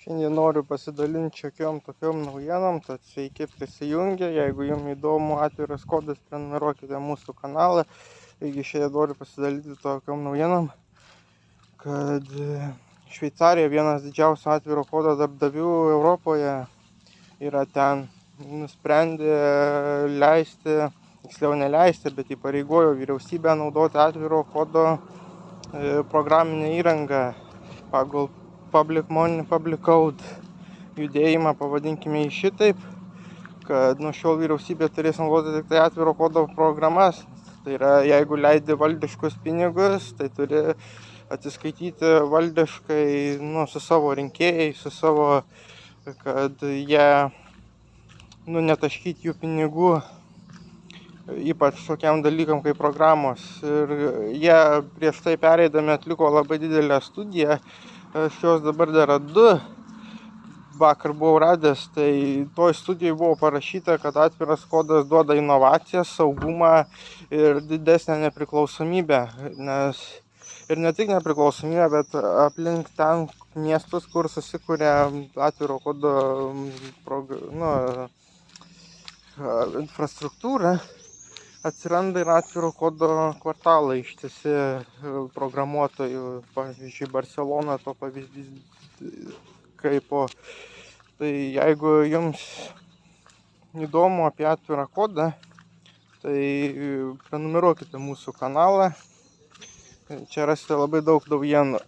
Šiandien noriu pasidalinti tokiom naujienom, tad sveiki prisijungę. Jeigu jums įdomu atviras kodas, prenumeruokite mūsų kanalą. Taigi šiandien noriu pasidalinti tokiom naujienom, kad Šveicarija vienas didžiausių atviro kodo darbdavių Europoje yra ten. Nusprendė leisti, tiksliau neleisti, bet įpareigojo vyriausybę naudoti atviro kodo programinę įrangą pagal Public Money, Public Code judėjimą, pavadinkime jį šitaip, kad nuo šiol vyriausybė turės naudoti tik tai atviro kodo programas. Tai yra, jeigu leidi valdiškus pinigus, tai turi atsiskaityti valdiškai su savo rinkėjai, su savo, kad jie netaškyti jų pinigų, ypač tokiam dalykam kaip programos. Ir jie prieš tai pereidami atliko labai didelę studiją. Šios dabar dar 2 vakar buvau radęs, tai toj studijai buvo parašyta, kad atviras kodas duoda inovacijas, saugumą ir didesnę nepriklausomybę, nes ir ne tik nepriklausomybę, bet aplink ten miestus, kur susikuria atviro kodo infrastruktūra, atsiranda ir atviro kodo kvartalai ištisi programuotojų. Pavyzdžiui, Barcelona to pavyzdys kaipo. Tai jeigu jums įdomu apie atvirą kodą, tai prenumeruokite mūsų kanalą. Čia rasite labai daug naujienų.